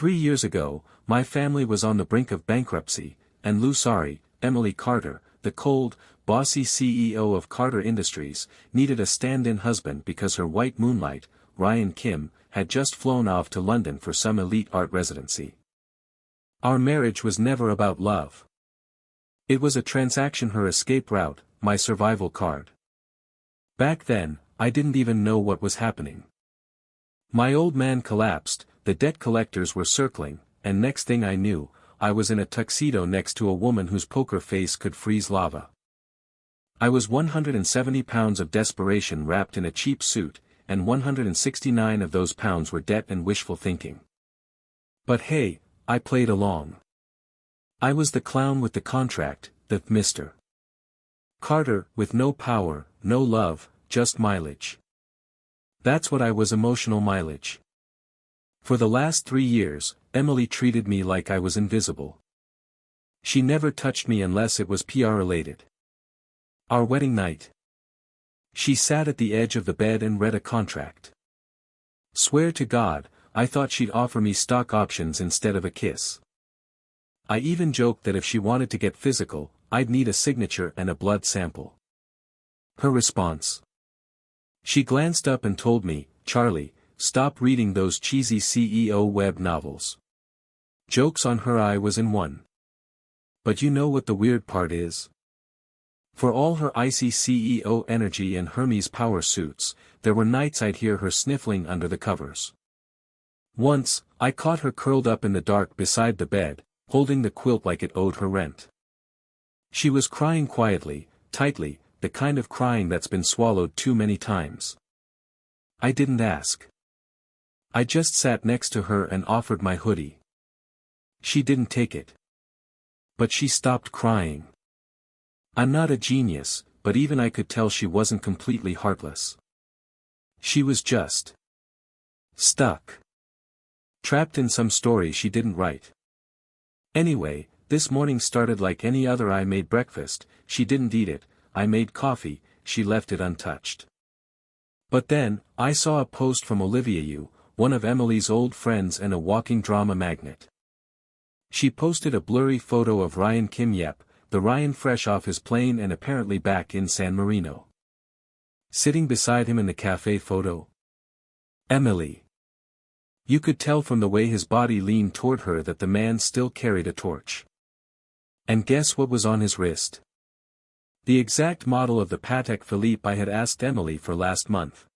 3 years ago, my family was on the brink of bankruptcy, and Emily Carter, the cold, bossy CEO of Carter Industries, needed a stand-in husband because her white moonlight, Ryan Kim, had just flown off to London for some elite art residency. Our marriage was never about love. It was a transaction, her escape route, my survival card. Back then, I didn't even know what was happening. My old man collapsed, the debt collectors were circling, and next thing I knew, I was in a tuxedo next to a woman whose poker face could freeze lava. I was 170 pounds of desperation wrapped in a cheap suit, and 169 of those pounds were debt and wishful thinking. But hey, I played along. I was the clown with the contract, the Mr. Carter, with no power, no love, just mileage. That's what I was, emotional mileage. For the last 3 years, Emily treated me like I was invisible. She never touched me unless it was PR related. Our wedding night. She sat at the edge of the bed and read a contract. Swear to God, I thought she'd offer me stock options instead of a kiss. I even joked that if she wanted to get physical, I'd need a signature and a blood sample. Her response. She glanced up and told me, "Charlie, stop reading those cheesy CEO web novels." Joke's on her, I was in one. But you know what the weird part is? For all her icy CEO energy and Hermes power suits, there were nights I'd hear her sniffling under the covers. Once, I caught her curled up in the dark beside the bed, holding the quilt like it owed her rent. She was crying quietly, tightly, the kind of crying that's been swallowed too many times. I didn't ask. I just sat next to her and offered my hoodie. She didn't take it. But she stopped crying. I'm not a genius, but even I could tell she wasn't completely heartless. She was just stuck. Trapped in some story she didn't write. Anyway, this morning started like any other. I made breakfast, she didn't eat it, I made coffee, she left it untouched. But then, I saw a post from Olivia Yu, one of Emily's old friends and a walking drama magnet. She posted a blurry photo of Ryan Kim. Yep, the Ryan fresh off his plane and apparently back in San Marino. Sitting beside him in the cafe photo. Emily. You could tell from the way his body leaned toward her that the man still carried a torch. And guess what was on his wrist? The exact model of the Patek Philippe I had asked Emily for last month.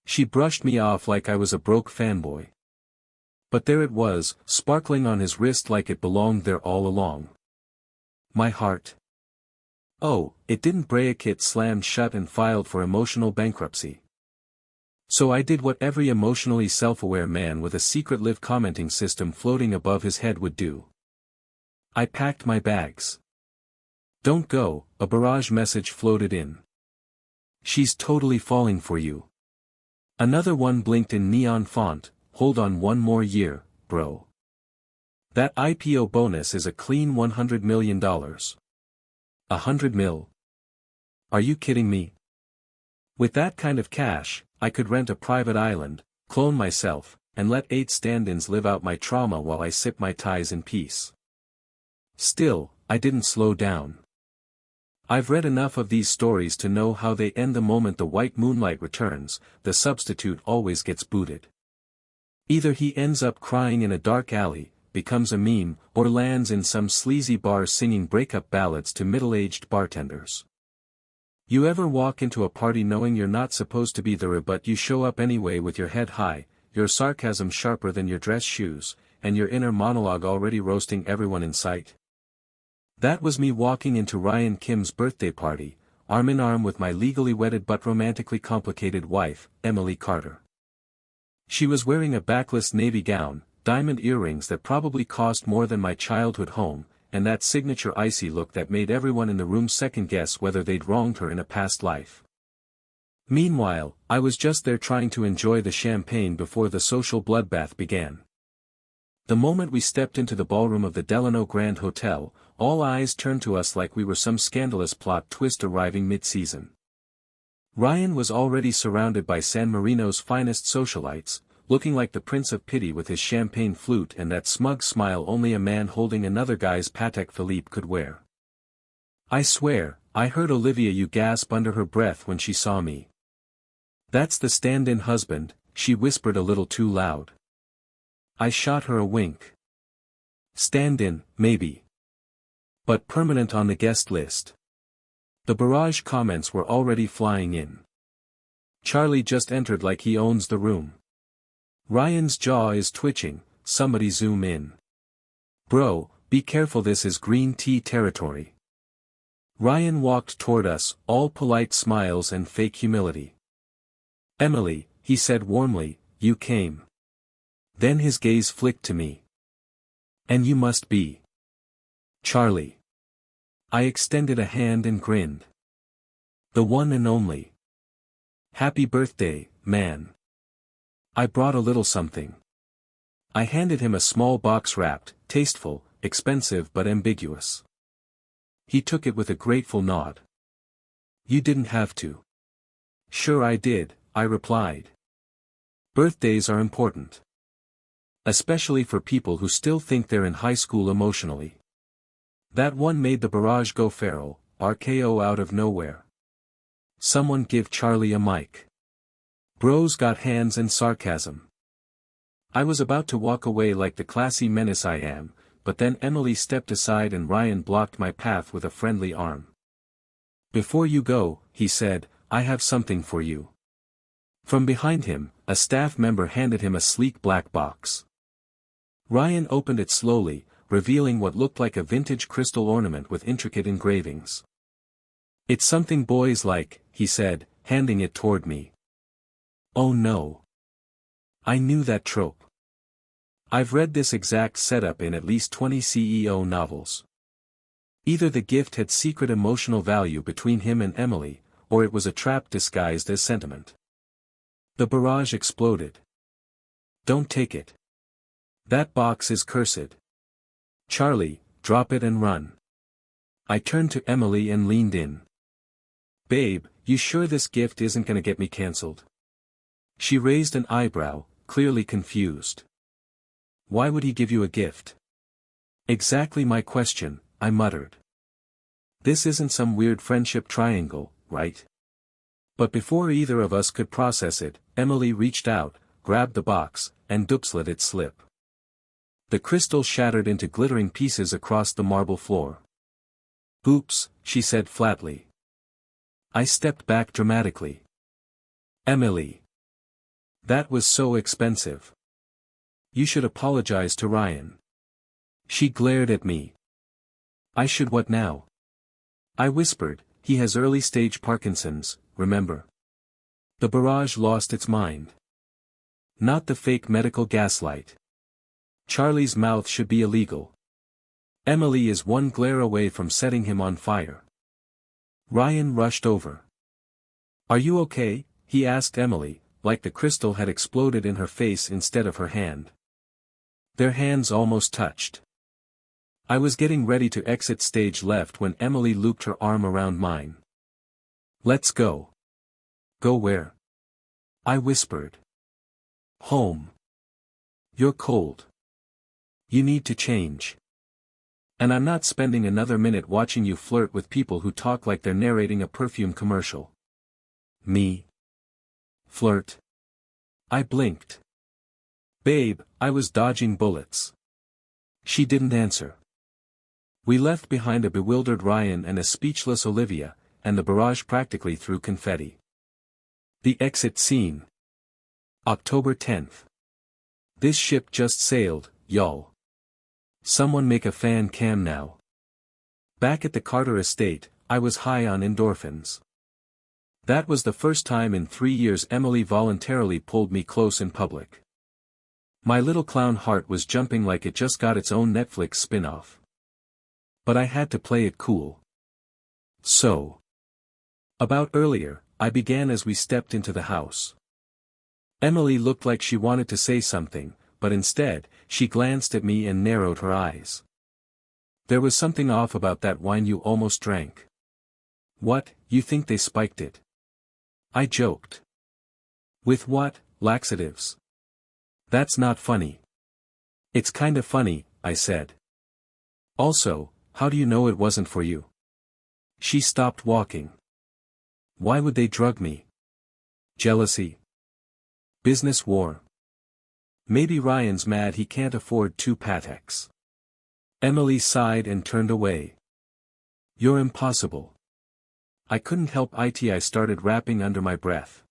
She brushed me off like I was a broke fanboy. But there it was, sparkling on his wrist like it belonged there all along. My heart. Oh, it didn't break, it slammed shut and filed for emotional bankruptcy. So I did what every emotionally self-aware man with a secret live commenting system floating above his head would do. I packed my bags. Don't go, a barrage message floated in. She's totally falling for you. Another one blinked in neon font, hold on one more year, bro. That IPO bonus is a clean $100 million. 100 mil? Are you kidding me? With that kind of cash, I could rent a private island, clone myself, and let 8 stand-ins live out my trauma while I sip my ties in peace. Still, I didn't slow down. I've read enough of these stories to know how they end. The moment the white moonlight returns, the substitute always gets booted. Either he ends up crying in a dark alley, becomes a meme, or lands in some sleazy bar singing breakup ballads to middle-aged bartenders. You ever walk into a party knowing you're not supposed to be there but you show up anyway with your head high, your sarcasm sharper than your dress shoes, and your inner monologue already roasting everyone in sight? That was me walking into Ryan Kim's birthday party, arm in arm with my legally wedded but romantically complicated wife, Emily Carter. She was wearing a backless navy gown, diamond earrings that probably cost more than my childhood home, and that signature icy look that made everyone in the room second-guess whether they'd wronged her in a past life. Meanwhile, I was just there trying to enjoy the champagne before the social bloodbath began. The moment we stepped into the ballroom of the Delano Grand Hotel, all eyes turned to us like we were some scandalous plot twist arriving mid-season. Ryan was already surrounded by San Marino's finest socialites, looking like the Prince of Pity with his champagne flute and that smug smile only a man holding another guy's Patek Philippe could wear. I swear, I heard Olivia gasp under her breath when she saw me. "That's the stand-in husband," she whispered a little too loud. I shot her a wink. "Stand-in, maybe. But permanent on the guest list." The barrage comments were already flying in. "Charlie just entered like he owns the room. Ryan's jaw is twitching, somebody zoom in. Bro, be careful, this is green tea territory." Ryan walked toward us, all polite smiles and fake humility. "Emily," he said warmly, "you came." Then his gaze flicked to me. "And you must be Charlie." I extended a hand and grinned. "The one and only. Happy birthday, man. I brought a little something." I handed him a small box wrapped, tasteful, expensive but ambiguous. He took it with a grateful nod. "You didn't have to." "Sure I did," I replied. Birthdays are important. Especially for people who still think they're in high school emotionally. That one made the barrage go feral, RKO out of nowhere. "Someone give Charlie a mic." Bros got hands and sarcasm. I was about to walk away like the classy menace I am, but then Emily stepped aside and Ryan blocked my path with a friendly arm. "Before you go," he said, "I have something for you." From behind him, a staff member handed him a sleek black box. Ryan opened it slowly, revealing what looked like a vintage crystal ornament with intricate engravings. "It's something boys like," he said, handing it toward me. Oh no. I knew that trope. I've read this exact setup in at least 20 CEO novels. Either the gift had secret emotional value between him and Emily, or it was a trap disguised as sentiment. The barrage exploded. "Don't take it. That box is cursed. Charlie, drop it and run." I turned to Emily and leaned in. "Babe, you sure this gift isn't gonna get me cancelled?" She raised an eyebrow, clearly confused. "Why would he give you a gift?" "Exactly my question," I muttered. "This isn't some weird friendship triangle, right?" But before either of us could process it, Emily reached out, grabbed the box, and dupes let it slip. The crystal shattered into glittering pieces across the marble floor. "Oops," she said flatly. I stepped back dramatically. "Emily. That was so expensive. You should apologize to Ryan." She glared at me. "I should what now?" I whispered, "He has early-stage Parkinson's, remember?" The barrage lost its mind. Not the fake medical gaslight. Charlie's mouth should be illegal. Emily is one glare away from setting him on fire. Ryan rushed over. "Are you okay?" he asked Emily, like the crystal had exploded in her face instead of her hand. Their hands almost touched. I was getting ready to exit stage left when Emily looped her arm around mine. "Let's go." "Go where?" I whispered. "Home. You're cold. You need to change. And I'm not spending another minute watching you flirt with people who talk like they're narrating a perfume commercial." "Me? Flirt?" I blinked. "Babe, I was dodging bullets." She didn't answer. We left behind a bewildered Ryan and a speechless Olivia, and the barrage practically threw confetti. The exit scene. October 10th. This ship just sailed, y'all. Someone make a fan cam now. Back at the Carter estate, I was high on endorphins. That was the first time in 3 years Emily voluntarily pulled me close in public. My little clown heart was jumping like it just got its own Netflix spin-off. But I had to play it cool. So. About earlier, I began as we stepped into the house. Emily looked like she wanted to say something, but instead, she glanced at me and narrowed her eyes. "There was something off about that wine you almost drank." "What, you think they spiked it?" I joked. "With what, laxatives?" That's not funny. It's kinda funny, I said. Also, how do you know it wasn't for you? She stopped walking. Why would they drug me? Jealousy? Business war? Maybe Ryan's mad he can't afford 2 Pateks. Emily sighed and turned away. You're impossible. I couldn't help it. I started rapping under my breath.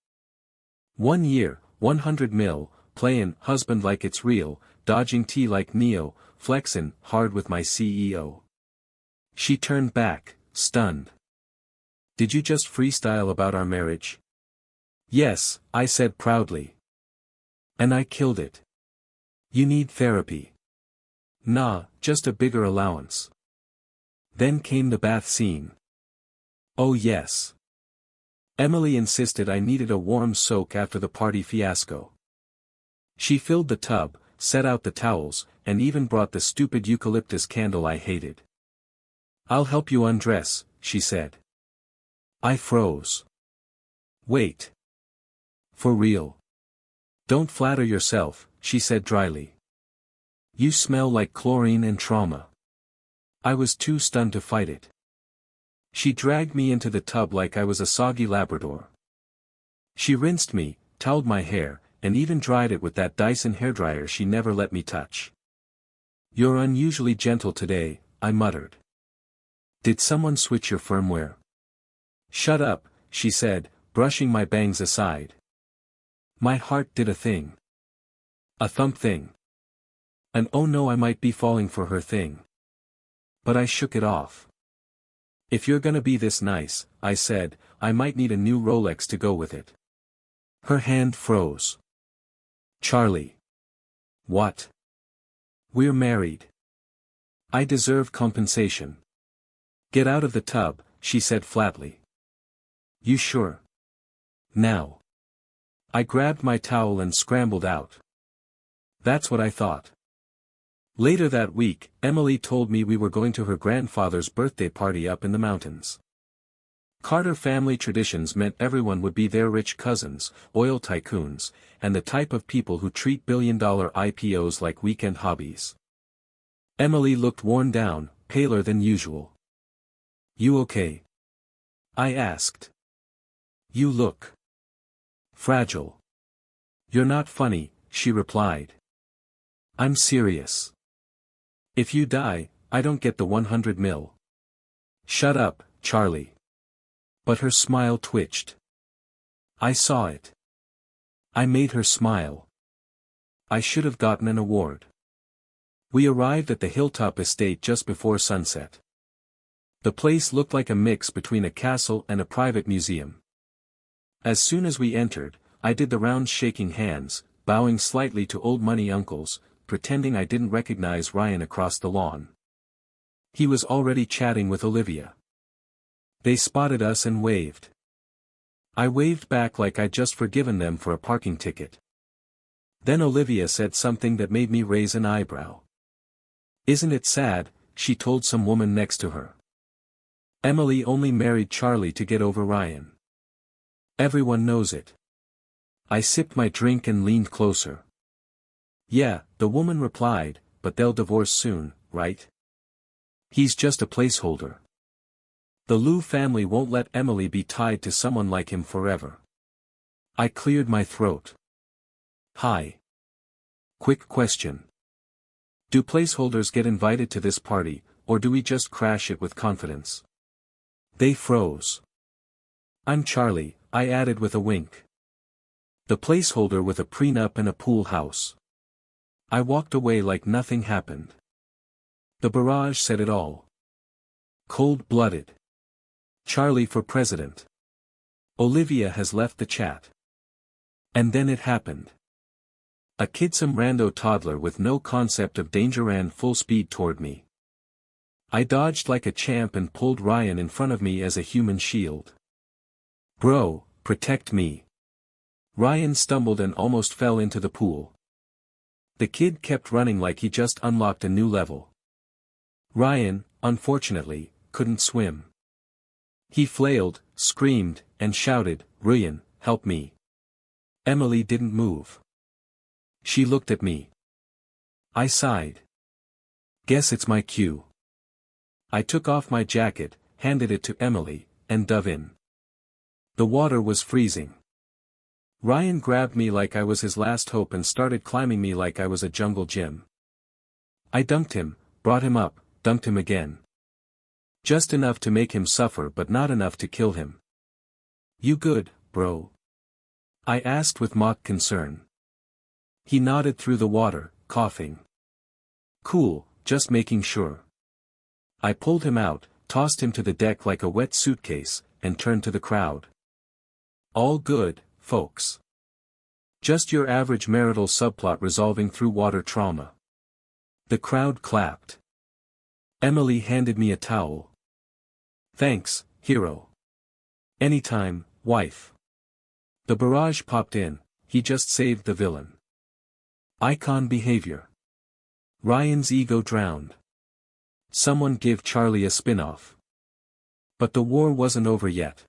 1 year, 100 mil, playin' husband like it's real, dodging tea like Neo, flexin' hard with my CEO. She turned back, stunned. Did you just freestyle about our marriage? Yes, I said proudly. And I killed it. You need therapy. Nah, just a bigger allowance. Then came the bath scene. Oh yes. Emily insisted I needed a warm soak after the party fiasco. She filled the tub, set out the towels, and even brought the stupid eucalyptus candle I hated. I'll help you undress, she said. I froze. Wait. For real? Don't flatter yourself, she said dryly. You smell like chlorine and trauma. I was too stunned to fight it. She dragged me into the tub like I was a soggy Labrador. She rinsed me, toweled my hair, and even dried it with that Dyson hairdryer she never let me touch. You're unusually gentle today, I muttered. Did someone switch your firmware? Shut up, she said, brushing my bangs aside. My heart did a thing. A thump thing. And oh no, I might be falling for her thing. But I shook it off. If you're gonna be this nice, I said, I might need a new Rolex to go with it. Her hand froze. Charlie. What? We're married. I deserve compensation. Get out of the tub, she said flatly. You sure? Now. I grabbed my towel and scrambled out. That's what I thought. Later that week, Emily told me we were going to her grandfather's birthday party up in the mountains. Carter family traditions meant everyone would be their rich cousins, oil tycoons, and the type of people who treat billion-dollar IPOs like weekend hobbies. Emily looked worn down, paler than usual. You okay? I asked. You look fragile. You're not funny, she replied. I'm serious. If you die, I don't get the 100 mil. Shut up, Charlie. But her smile twitched. I saw it. I made her smile. I should have gotten an award. We arrived at the hilltop estate just before sunset. The place looked like a mix between a castle and a private museum. As soon as we entered, I did the rounds shaking hands, bowing slightly to old money uncles, pretending I didn't recognize Ryan across the lawn. He was already chatting with Olivia. They spotted us and waved. I waved back like I'd just forgiven them for a parking ticket. Then Olivia said something that made me raise an eyebrow. Isn't it sad, she told some woman next to her. Emily only married Charlie to get over Ryan. Everyone knows it. I sipped my drink and leaned closer. Yeah, the woman replied, but they'll divorce soon, right? He's just a placeholder. The Liu family won't let Emily be tied to someone like him forever. I cleared my throat. Hi. Quick question. Do placeholders get invited to this party, or do we just crash it with confidence? They froze. I'm Charlie, I added with a wink. The placeholder with a prenup and a pool house. I walked away like nothing happened. The barrage said it all. Cold-blooded. Charlie for president. Olivia has left the chat. And then it happened. A kidsome rando toddler with no concept of danger ran full speed toward me. I dodged like a champ and pulled Ryan in front of me as a human shield. Bro, protect me. Ryan stumbled and almost fell into the pool. The kid kept running like he just unlocked a new level. Ryan, unfortunately, couldn't swim. He flailed, screamed, and shouted, Ryan, help me. Emily didn't move. She looked at me. I sighed. Guess it's my cue. I took off my jacket, handed it to Emily, and dove in. The water was freezing. Ryan grabbed me like I was his last hope and started climbing me like I was a jungle gym. I dunked him, brought him up, dunked him again. Just enough to make him suffer but not enough to kill him. You good, bro? I asked with mock concern. He nodded through the water, coughing. Cool, just making sure. I pulled him out, tossed him to the deck like a wet suitcase, and turned to the crowd. All good, folks. Just your average marital subplot resolving through water trauma. The crowd clapped. Emily handed me a towel. Thanks, hero. Anytime, wife. The barrage popped in, he just saved the villain. Icon behavior. Ryan's ego drowned. Someone give Charlie a spin-off. But the war wasn't over yet.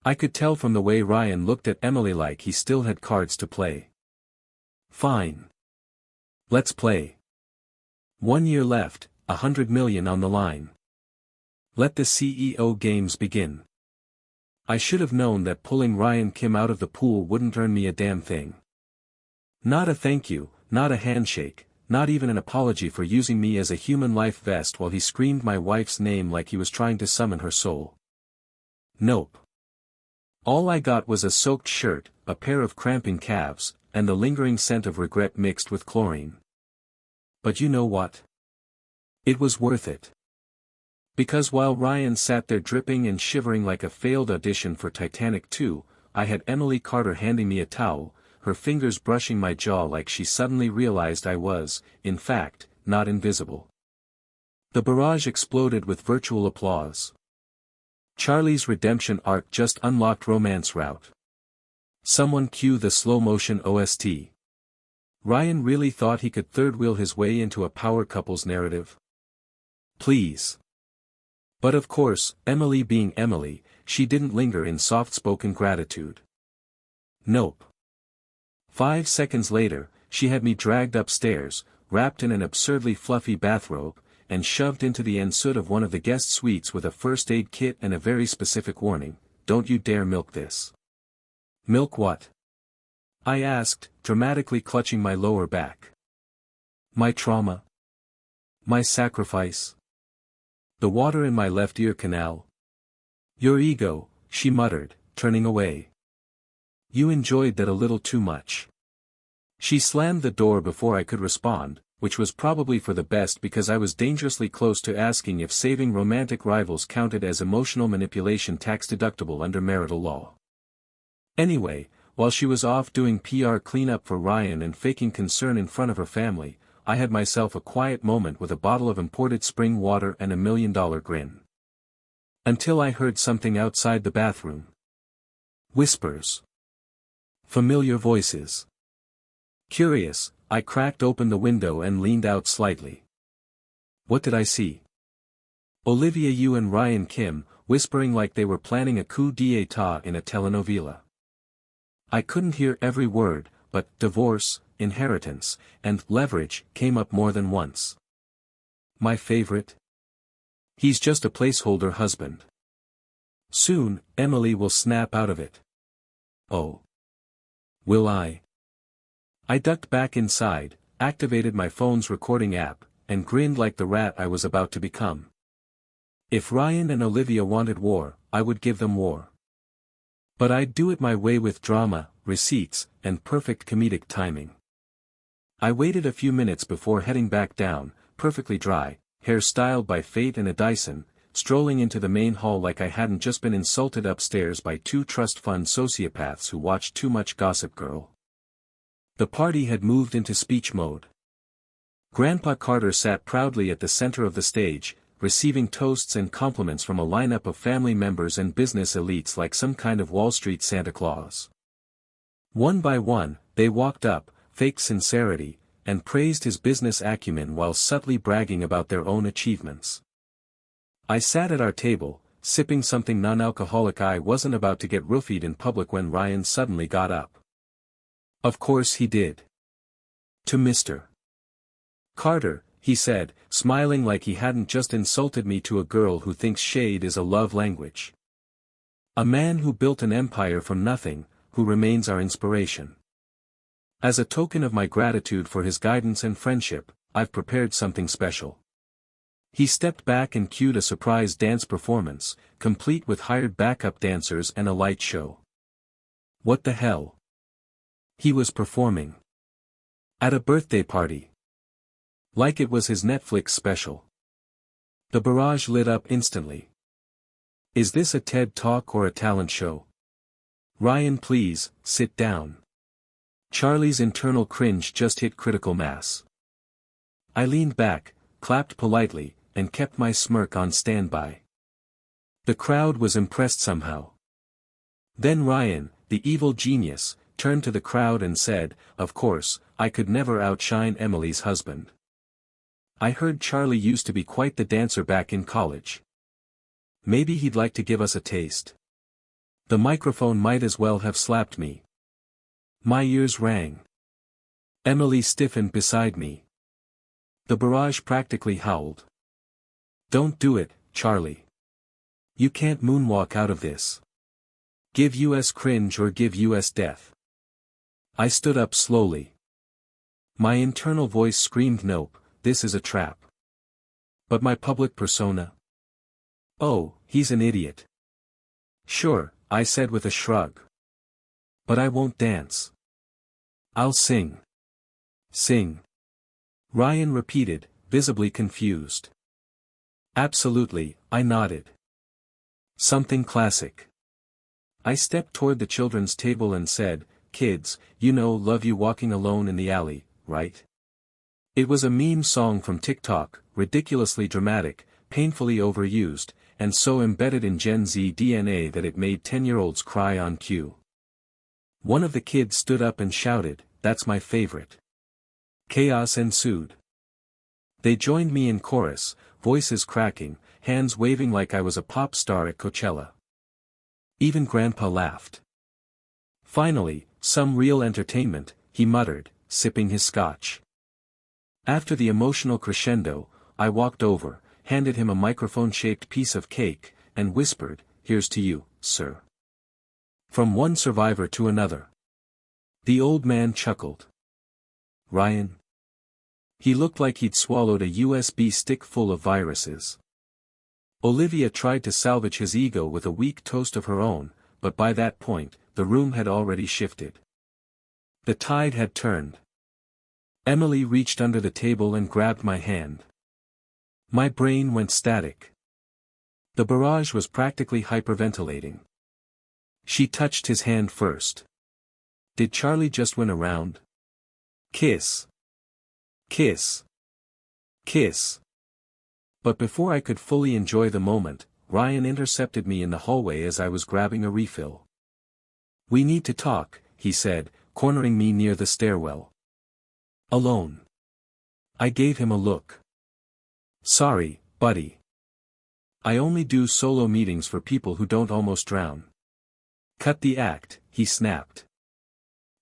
I could tell from the way Ryan looked at Emily like he still had cards to play. Fine. Let's play. 1 year left, 100 million on the line. Let the CEO games begin. I should have known that pulling Ryan Kim out of the pool wouldn't earn me a damn thing. Not a thank you, not a handshake, not even an apology for using me as a human life vest while he screamed my wife's name like he was trying to summon her soul. Nope. All I got was a soaked shirt, a pair of cramping calves, and the lingering scent of regret mixed with chlorine. But you know what? It was worth it. Because while Ryan sat there dripping and shivering like a failed audition for Titanic 2, I had Emily Carter handing me a towel, her fingers brushing my jaw like she suddenly realized I was, in fact, not invisible. The barrage exploded with virtual applause. Charlie's redemption arc just unlocked romance route. Someone cue the slow-motion OST. Ryan really thought he could third-wheel his way into a power couple's narrative? Please. But of course, Emily being Emily, she didn't linger in soft-spoken gratitude. Nope. 5 seconds later, she had me dragged upstairs, wrapped in an absurdly fluffy bathrobe, and shoved into the ensuite of one of the guest suites with a first aid kit and a very specific warning, don't you dare milk this. Milk what? I asked, dramatically clutching my lower back. My trauma? My sacrifice? The water in my left ear canal? Your ego, she muttered, turning away. You enjoyed that a little too much. She slammed the door before I could respond, which was probably for the best because I was dangerously close to asking if saving romantic rivals counted as emotional manipulation tax-deductible under marital law. Anyway, while she was off doing PR cleanup for Ryan and faking concern in front of her family, I had myself a quiet moment with a bottle of imported spring water and $1 million grin. Until I heard something outside the bathroom. Whispers. Familiar voices. Curious, I cracked open the window and leaned out slightly. What did I see? Olivia Yu and Ryan Kim, whispering like they were planning a coup d'état in a telenovela. I couldn't hear every word, but divorce, inheritance, and leverage came up more than once. My favorite? He's just a placeholder husband. Soon, Emily will snap out of it. Oh. Will I? I ducked back inside, activated my phone's recording app, and grinned like the rat I was about to become. If Ryan and Olivia wanted war, I would give them war. But I'd do it my way with drama, receipts, and perfect comedic timing. I waited a few minutes before heading back down, perfectly dry, hair styled by Fate and a Dyson, strolling into the main hall like I hadn't just been insulted upstairs by 2 trust fund sociopaths who watched too much Gossip Girl. The party had moved into speech mode. Grandpa Carter sat proudly at the center of the stage, receiving toasts and compliments from a lineup of family members and business elites like some kind of Wall Street Santa Claus. One by one, they walked up, faked sincerity, and praised his business acumen while subtly bragging about their own achievements. I sat at our table, sipping something non-alcoholic. I wasn't about to get roofied in public when Ryan suddenly got up. Of course he did. To Mr. Carter, he said, smiling like he hadn't just insulted me, to a girl who thinks shade is a love language. A man who built an empire from nothing, who remains our inspiration. As a token of my gratitude for his guidance and friendship, I've prepared something special. He stepped back and cued a surprise dance performance, complete with hired backup dancers and a light show. What the hell? He was performing at a birthday party. Like it was his Netflix special. The barrage lit up instantly. Is this a TED Talk or a talent show? Ryan, please, sit down. Charlie's internal cringe just hit critical mass. I leaned back, clapped politely, and kept my smirk on standby. The crowd was impressed somehow. Then Ryan, the evil genius, turned to the crowd and said, "Of course, I could never outshine Emily's husband. I heard Charlie used to be quite the dancer back in college. Maybe he'd like to give us a taste." The microphone might as well have slapped me. My ears rang. Emily stiffened beside me. The barrage practically howled. "Don't do it, Charlie. You can't moonwalk out of this. Give us cringe or give us death." I stood up slowly. My internal voice screamed, "Nope, this is a trap." But my public persona? "Oh, he's an idiot." "Sure," I said with a shrug. "But I won't dance. I'll sing." "Sing?" Ryan repeated, visibly confused. "Absolutely," I nodded. "Something classic." I stepped toward the children's table and said, "Kids, you know Love You Walking Alone in the Alley, right?" It was a meme song from TikTok, ridiculously dramatic, painfully overused, and so embedded in Gen Z DNA that it made 10-year-olds cry on cue. One of the kids stood up and shouted, "That's my favorite." Chaos ensued. They joined me in chorus, voices cracking, hands waving like I was a pop star at Coachella. Even Grandpa laughed. "Finally, some real entertainment," he muttered, sipping his scotch. After the emotional crescendo, I walked over, handed him a microphone-shaped piece of cake, and whispered, "Here's to you, sir." From one survivor to another. The old man chuckled. "Ryan?" He looked like he'd swallowed a USB stick full of viruses. Olivia tried to salvage his ego with a weak toast of her own, but by that point, the room had already shifted. The tide had turned. Emily reached under the table and grabbed my hand. My brain went static. The barrage was practically hyperventilating. She touched his hand first. Did Charlie just win a round? Kiss. Kiss. Kiss. But before I could fully enjoy the moment, Ryan intercepted me in the hallway as I was grabbing a refill. "We need to talk," he said, cornering me near the stairwell. "Alone." I gave him a look. "Sorry, buddy. I only do solo meetings for people who don't almost drown." "Cut the act," he snapped.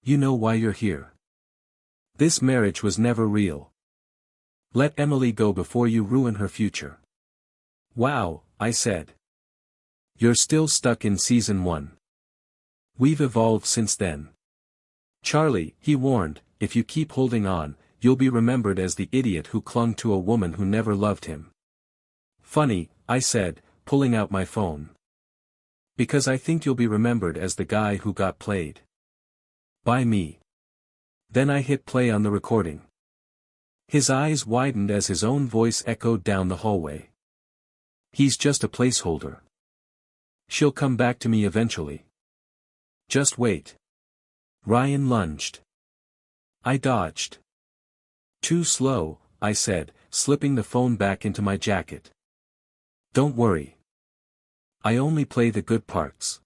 "You know why you're here. This marriage was never real. Let Emily go before you ruin her future." "Wow," I said. "You're still stuck in season 1. We've evolved since then." "Charlie," he warned, "if you keep holding on, you'll be remembered as the idiot who clung to a woman who never loved him." "Funny," I said, pulling out my phone. "Because I think you'll be remembered as the guy who got played. By me." Then I hit play on the recording. His eyes widened as his own voice echoed down the hallway. "He's just a placeholder. She'll come back to me eventually. Just wait." Ryan lunged. I dodged. "Too slow," I said, slipping the phone back into my jacket. "Don't worry. I only play the good parts."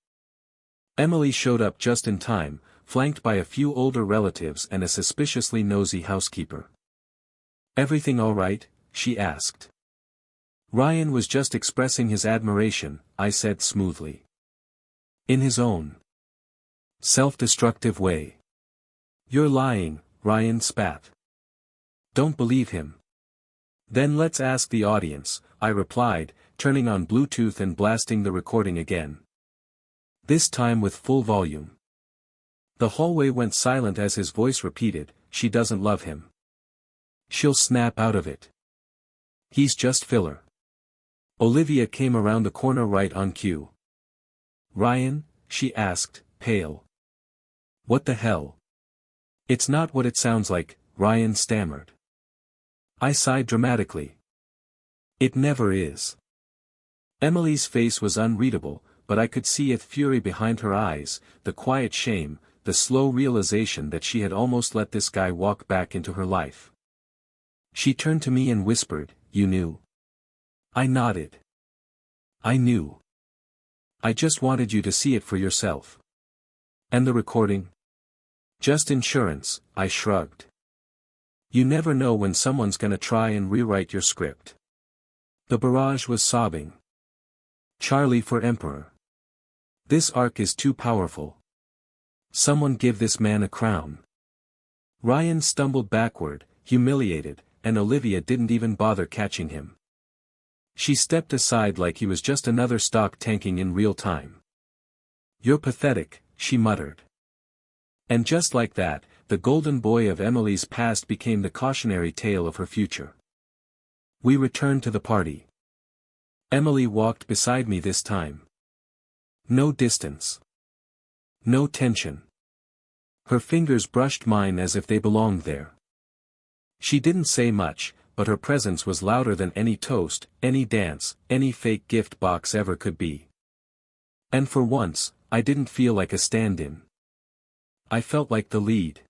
Emily showed up just in time, flanked by a few older relatives and a suspiciously nosy housekeeper. "Everything all right?" she asked. "Ryan was just expressing his admiration," I said smoothly. "In his own self-destructive way." "You're lying," Ryan spat. Don't believe him. Then let's ask the audience, I replied, turning on Bluetooth and blasting the recording again. This time with full volume. The hallway went silent as his voice repeated, she doesn't love him. She'll snap out of it. He's just filler. Olivia came around the corner right on cue. Ryan? She asked, pale. What the hell? It's not what it sounds like, Ryan stammered. I sighed dramatically. It never is. Emily's face was unreadable, but I could see it fury behind her eyes, the quiet shame, the slow realization that she had almost let this guy walk back into her life. She turned to me and whispered, you knew. I nodded. I knew. I just wanted you to see it for yourself. And the recording? Just insurance, I shrugged. You never know when someone's gonna try and rewrite your script. The barrage was sobbing. Charlie for Emperor. This arc is too powerful. Someone give this man a crown. Ryan stumbled backward, humiliated, and Olivia didn't even bother catching him. She stepped aside like he was just another stock tanking in real time. You're pathetic, she muttered. And just like that, the golden boy of Emily's past became the cautionary tale of her future. We returned to the party. Emily walked beside me this time. No distance. No tension. Her fingers brushed mine as if they belonged there. She didn't say much, but her presence was louder than any toast, any dance, any fake gift box ever could be. And for once, I didn't feel like a stand-in. I felt like the lead.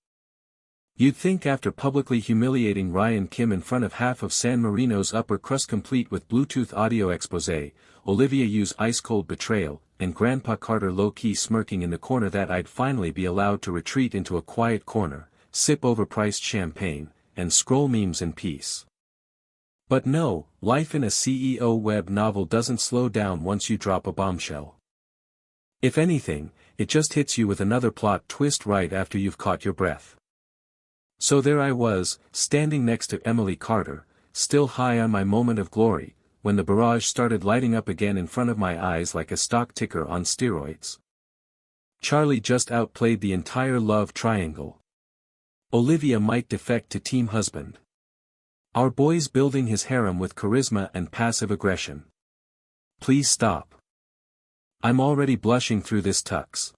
You'd think after publicly humiliating Ryan Kim in front of half of San Marino's upper crust complete with Bluetooth audio expose, Olivia Yu's ice-cold betrayal, and Grandpa Carter low-key smirking in the corner that I'd finally be allowed to retreat into a quiet corner, sip overpriced champagne, and scroll memes in peace. But no, life in a CEO web novel doesn't slow down once you drop a bombshell. If anything, it just hits you with another plot twist right after you've caught your breath. So there I was, standing next to Emily Carter, still high on my moment of glory, when the barrage started lighting up again in front of my eyes like a stock ticker on steroids. Charlie just outplayed the entire love triangle. Olivia might defect to Team Husband. Our boy's building his harem with charisma and passive aggression. Please stop. I'm already blushing through this tux.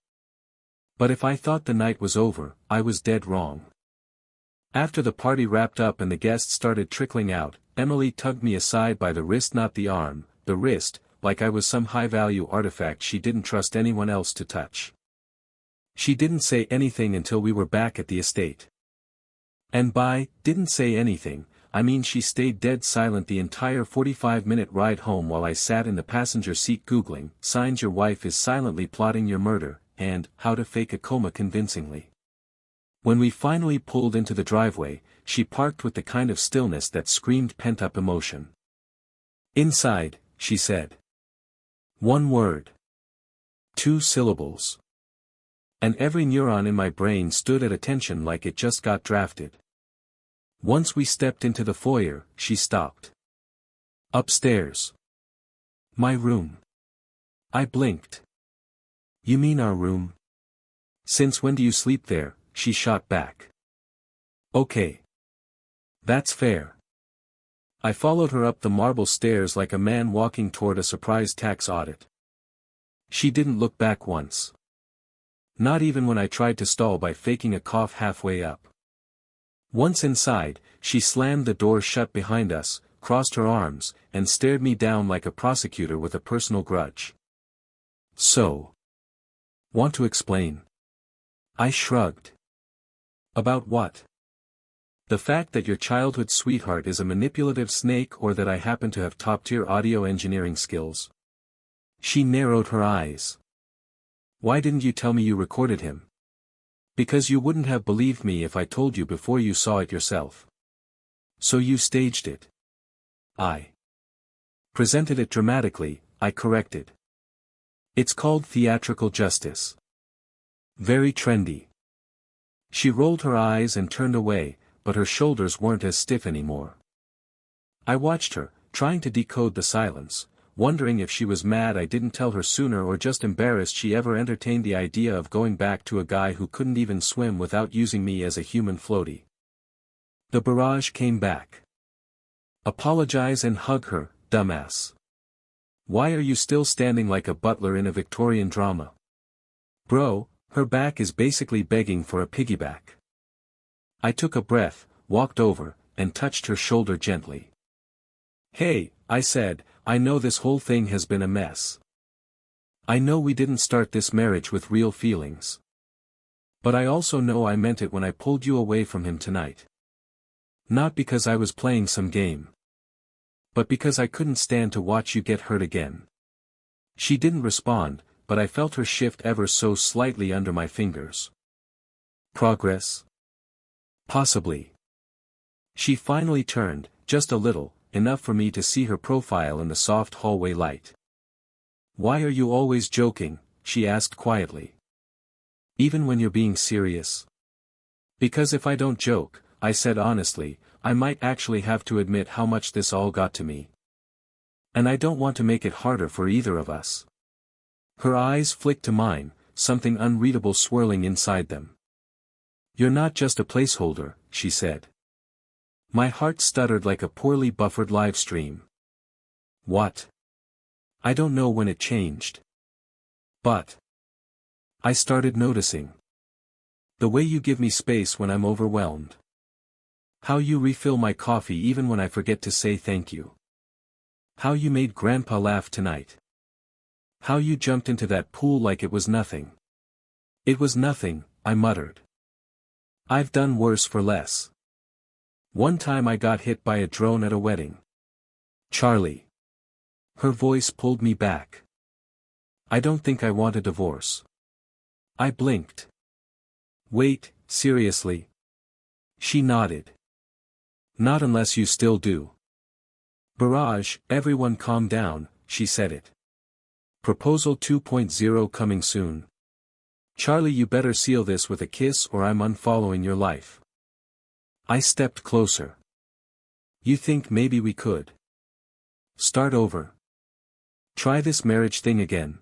But if I thought the night was over, I was dead wrong. After the party wrapped up and the guests started trickling out, Emily tugged me aside by the wrist, not the arm, the wrist, like I was some high-value artifact she didn't trust anyone else to touch. She didn't say anything until we were back at the estate. And by, didn't say anything, I mean she stayed dead silent the entire 45-minute ride home while I sat in the passenger seat googling, signs your wife is silently plotting your murder, and, how to fake a coma convincingly. When we finally pulled into the driveway, she parked with the kind of stillness that screamed pent-up emotion. Inside, she said. One word. 2 syllables. And every neuron in my brain stood at attention like it just got drafted. Once we stepped into the foyer, she stopped. Upstairs. My room. I blinked. You mean our room? Since when do you sleep there? She shot back. Okay. That's fair. I followed her up the marble stairs like a man walking toward a surprise tax audit. She didn't look back once. Not even when I tried to stall by faking a cough halfway up. Once inside, she slammed the door shut behind us, crossed her arms, and stared me down like a prosecutor with a personal grudge. So. Want to explain? I shrugged. About what? The fact that your childhood sweetheart is a manipulative snake, or that I happen to have top-tier audio engineering skills? She narrowed her eyes. Why didn't you tell me you recorded him? Because you wouldn't have believed me if I told you before you saw it yourself. So you staged it. I presented it dramatically, I corrected. It's called theatrical justice. Very trendy. She rolled her eyes and turned away, but her shoulders weren't as stiff anymore. I watched her, trying to decode the silence, wondering if she was mad I didn't tell her sooner or just embarrassed she ever entertained the idea of going back to a guy who couldn't even swim without using me as a human floaty. The barrage came back. Apologize and hug her, dumbass. Why are you still standing like a butler in a Victorian drama? Bro, her back is basically begging for a piggyback. I took a breath, walked over, and touched her shoulder gently. Hey, I said, I know this whole thing has been a mess. I know we didn't start this marriage with real feelings. But I also know I meant it when I pulled you away from him tonight. Not because I was playing some game. But because I couldn't stand to watch you get hurt again. She didn't respond, but I felt her shift ever so slightly under my fingers. Progress? Possibly. She finally turned, just a little, enough for me to see her profile in the soft hallway light. Why are you always joking? She asked quietly. Even when you're being serious? Because if I don't joke, I said honestly, I might actually have to admit how much this all got to me. And I don't want to make it harder for either of us. Her eyes flicked to mine, something unreadable swirling inside them. You're not just a placeholder, she said. My heart stuttered like a poorly buffered live stream. What? I don't know when it changed. But I started noticing. The way you give me space when I'm overwhelmed. How you refill my coffee even when I forget to say thank you. How you made Grandpa laugh tonight. How you jumped into that pool like it was nothing. It was nothing, I muttered. I've done worse for less. One time I got hit by a drone at a wedding. Charlie. Her voice pulled me back. I don't think I want a divorce. I blinked. Wait, seriously? She nodded. Not unless you still do. Barrage, everyone calm down, she said it. Proposal 2.0 coming soon. Charlie, you better seal this with a kiss or I'm unfollowing your life. I stepped closer. You think maybe we could start over? Try this marriage thing again.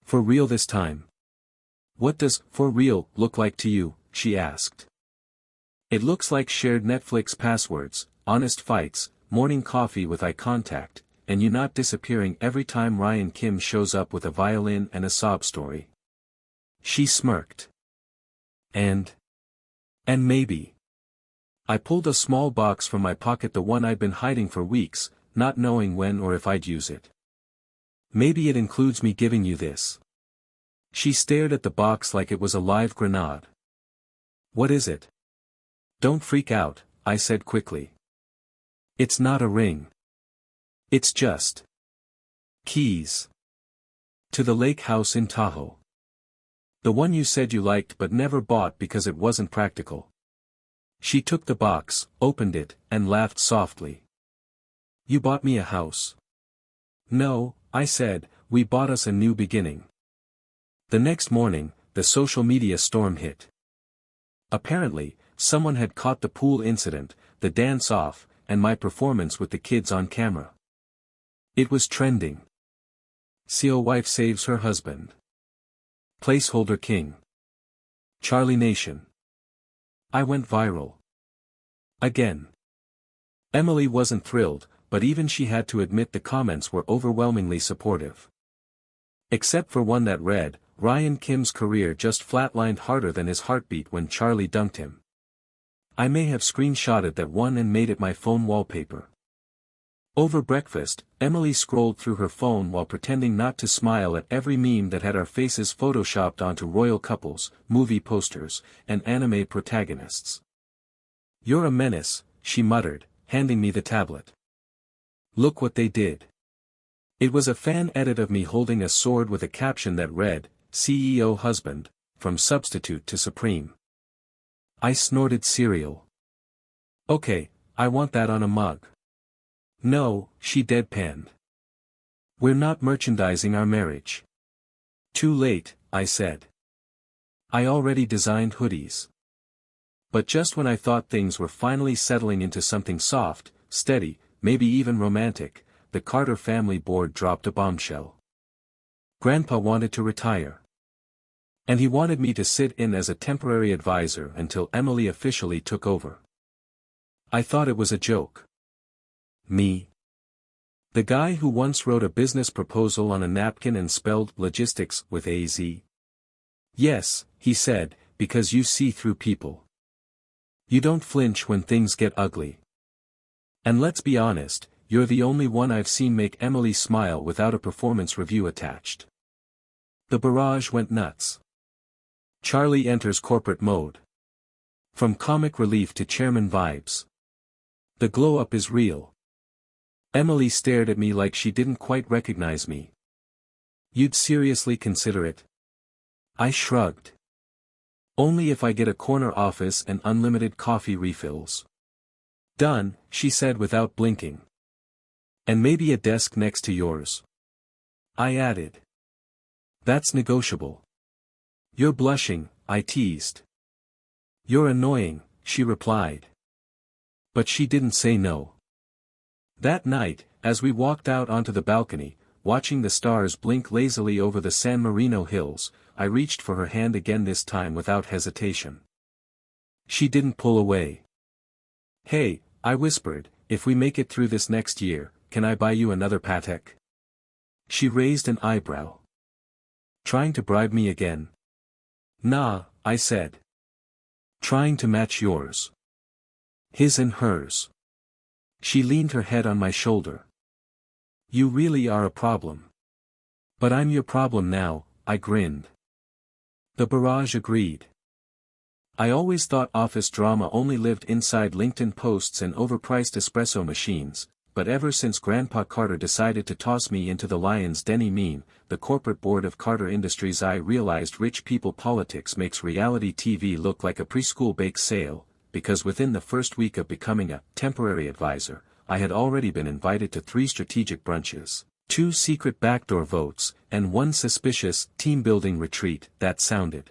For real this time. What does for real look like to you? She asked. It looks like shared Netflix passwords, honest fights, morning coffee with eye contact, and you not disappearing every time Ryan Kim shows up with a violin and a sob story. She smirked. And maybe. I pulled a small box from my pocket, the one I'd been hiding for weeks, not knowing when or if I'd use it. Maybe it includes me giving you this. She stared at the box like it was a live grenade. What is it? Don't freak out, I said quickly. It's not a ring. It's just keys to the lake house in Tahoe. The one you said you liked but never bought because it wasn't practical. She took the box, opened it, and laughed softly. You bought me a house. No, I said, we bought us a new beginning. The next morning, the social media storm hit. Apparently, someone had caught the pool incident, the dance-off, and my performance with the kids on camera. It was trending. CO wife saves her husband. Placeholder king. Charlie Nation. I went viral. Again. Emily wasn't thrilled, but even she had to admit the comments were overwhelmingly supportive. Except for one that read, Ryan Kim's career just flatlined harder than his heartbeat when Charlie dunked him. I may have screenshotted that one and made it my phone wallpaper. Over breakfast, Emily scrolled through her phone while pretending not to smile at every meme that had our faces photoshopped onto royal couples, movie posters, and anime protagonists. You're a menace, she muttered, handing me the tablet. Look what they did. It was a fan edit of me holding a sword with a caption that read, CEO husband, from substitute to supreme. I snorted cereal. Okay, I want that on a mug. No, she deadpanned. We're not merchandising our marriage. Too late, I said. I already designed hoodies. But just when I thought things were finally settling into something soft, steady, maybe even romantic, the Carter family board dropped a bombshell. Grandpa wanted to retire. And he wanted me to sit in as a temporary advisor until Emily officially took over. I thought it was a joke. Me? The guy who once wrote a business proposal on a napkin and spelled logistics with a Z? Yes, he said, because you see through people. You don't flinch when things get ugly. And let's be honest, you're the only one I've seen make Emily smile without a performance review attached. The barrage went nuts. Charlie enters corporate mode. From comic relief to chairman vibes. The glow-up is real. Emily stared at me like she didn't quite recognize me. You'd seriously consider it? I shrugged. Only if I get a corner office and unlimited coffee refills. Done, she said without blinking. And maybe a desk next to yours. I added. That's negotiable. You're blushing, I teased. You're annoying, she replied. But she didn't say no. That night, as we walked out onto the balcony, watching the stars blink lazily over the San Marino hills, I reached for her hand again, this time without hesitation. She didn't pull away. Hey, I whispered, if we make it through this next year, can I buy you another Patek? She raised an eyebrow. Trying to bribe me again? Nah, I said. Trying to match yours. His and hers. She leaned her head on my shoulder. You really are a problem. But I'm your problem now, I grinned. The barrage agreed. I always thought office drama only lived inside LinkedIn posts and overpriced espresso machines, but ever since Grandpa Carter decided to toss me into the lion's den meme, the corporate board of Carter Industries, I realized rich people politics makes reality TV look like a preschool bake sale, because within the first week of becoming a temporary advisor, I had already been invited to 3 strategic brunches, 2 secret backdoor votes, and 1 suspicious team-building retreat that sounded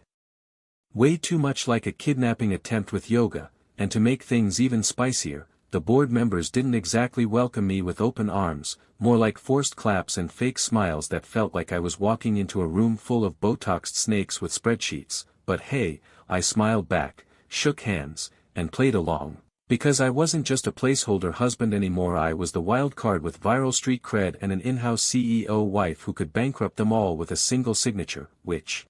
way too much like a kidnapping attempt with yoga, and to make things even spicier, the board members didn't exactly welcome me with open arms, more like forced claps and fake smiles that felt like I was walking into a room full of Botoxed snakes with spreadsheets, but hey, I smiled back, shook hands, and played along. Because I wasn't just a placeholder husband anymore, I was the wild card with viral street cred and an in-house CEO wife who could bankrupt them all with a single signature, which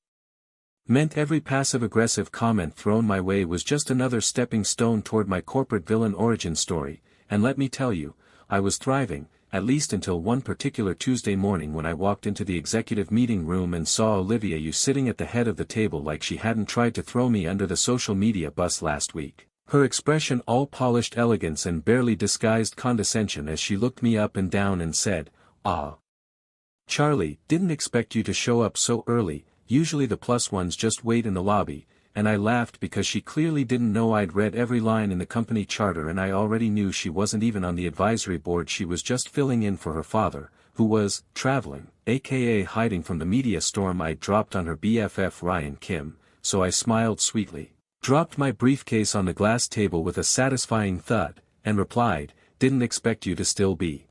meant every passive-aggressive comment thrown my way was just another stepping stone toward my corporate villain origin story, and let me tell you, I was thriving, at least until one particular Tuesday morning when I walked into the executive meeting room and saw Olivia Yu sitting at the head of the table like she hadn't tried to throw me under the social media bus last week. Her expression all polished elegance and barely disguised condescension as she looked me up and down and said, "Ah, Charlie, didn't expect you to show up so early, usually the plus ones just wait in the lobby," and I laughed because she clearly didn't know I'd read every line in the company charter and I already knew she wasn't even on the advisory board. She was just filling in for her father, who was traveling, aka hiding from the media storm I'd dropped on her BFF Ryan Kim, so I smiled sweetly, dropped my briefcase on the glass table with a satisfying thud, and replied, "Didn't expect you to still be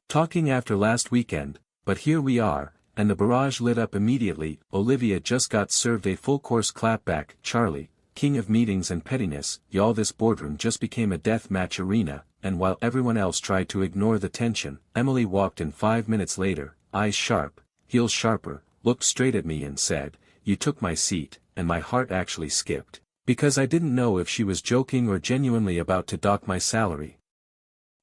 talking after last weekend, but here we are," and the barrage lit up immediately. Olivia just got served a full-course clapback. "Charlie, king of meetings and pettiness, y'all, this boardroom just became a death match arena," and while everyone else tried to ignore the tension, Emily walked in 5 minutes later, eyes sharp, heels sharper, looked straight at me and said, "You took my seat," and my heart actually skipped, because I didn't know if she was joking or genuinely about to dock my salary.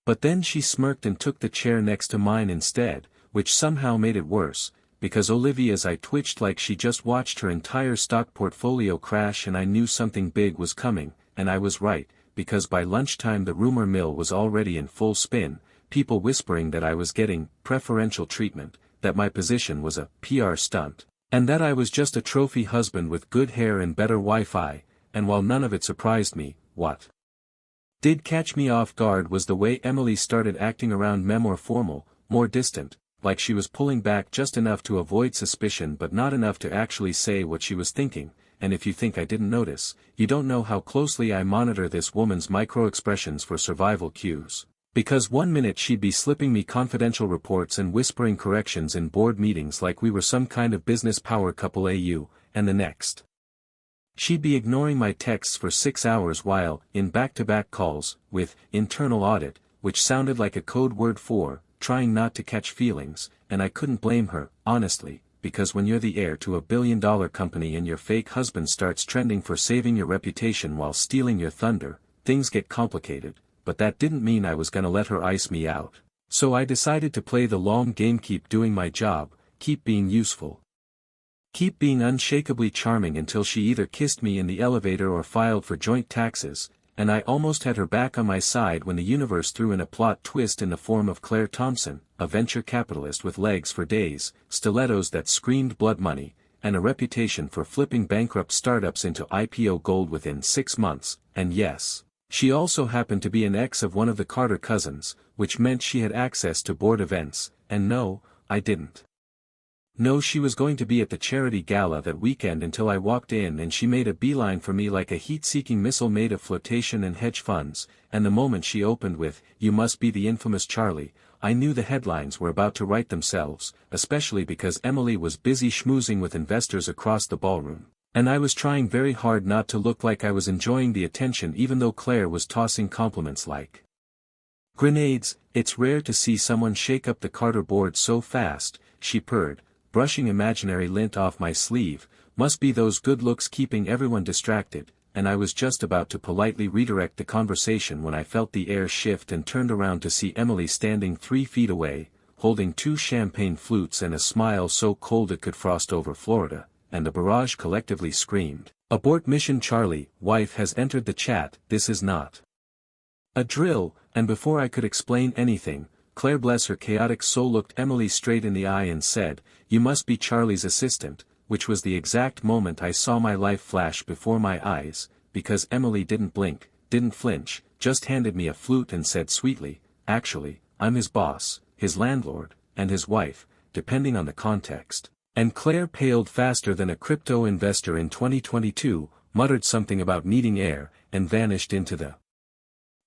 But then she smirked and took the chair next to mine instead, which somehow made it worse, because Olivia's eye twitched like she just watched her entire stock portfolio crash, and I knew something big was coming, and I was right, because by lunchtime the rumor mill was already in full spin, people whispering that I was getting preferential treatment, that my position was a PR stunt, and that I was just a trophy husband with good hair and better Wi-Fi, and while none of it surprised me, what did catch me off guard was the way Emily started acting around me, more formal, more distant, like she was pulling back just enough to avoid suspicion but not enough to actually say what she was thinking, and if you think I didn't notice, you don't know how closely I monitor this woman's micro-expressions for survival cues. Because one minute she'd be slipping me confidential reports and whispering corrections in board meetings like we were some kind of business power couple AU, and the next, she'd be ignoring my texts for 6 hours while, in back-to-back calls, with internal audit, which sounded like a code word for trying not to catch feelings, and I couldn't blame her, honestly, because when you're the heir to a billion-dollar company and your fake husband starts trending for saving your reputation while stealing your thunder, things get complicated, but that didn't mean I was gonna let her ice me out. So I decided to play the long game, keep doing my job, keep being useful. Keep being unshakably charming until she either kissed me in the elevator or filed for joint taxes, and I almost had her back on my side when the universe threw in a plot twist in the form of Claire Thompson, a venture capitalist with legs for days, stilettos that screamed blood money, and a reputation for flipping bankrupt startups into IPO gold within 6 months, and yes, she also happened to be an ex of one of the Carter cousins, which meant she had access to board events, and no, I didn't. No, she was going to be at the charity gala that weekend until I walked in and she made a beeline for me like a heat-seeking missile made of flotation and hedge funds, and the moment she opened with, "You must be the infamous Charlie," I knew the headlines were about to write themselves, especially because Emily was busy schmoozing with investors across the ballroom, and I was trying very hard not to look like I was enjoying the attention even though Claire was tossing compliments like grenades. "It's rare to see someone shake up the Carter board so fast," she purred, brushing imaginary lint off my sleeve. "Must be those good looks keeping everyone distracted," and I was just about to politely redirect the conversation when I felt the air shift and turned around to see Emily standing 3 feet away, holding 2 champagne flutes and a smile so cold it could frost over Florida, and the barrage collectively screamed, "Abort mission Charlie, wife has entered the chat, this is not a drill," and before I could explain anything, Claire, bless her chaotic soul, looked Emily straight in the eye and said, "You must be Charlie's assistant," which was the exact moment I saw my life flash before my eyes, because Emily didn't blink, didn't flinch, just handed me a flute and said sweetly, "Actually, I'm his boss, his landlord, and his wife, depending on the context." And Claire paled faster than a crypto investor in 2022, muttered something about needing air, and vanished into the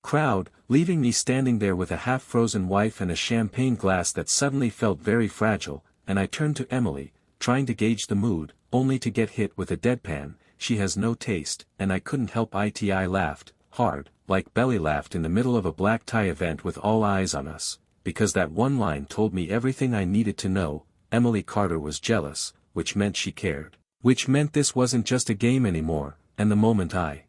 crowd, leaving me standing there with a half-frozen wife and a champagne glass that suddenly felt very fragile, and I turned to Emily, trying to gauge the mood, only to get hit with a deadpan, "She has no taste," and I couldn't help it. I laughed, hard, like belly laughed in the middle of a black tie event with all eyes on us, because that one line told me everything I needed to know. Emily Carter was jealous, which meant she cared, which meant this wasn't just a game anymore, and the moment I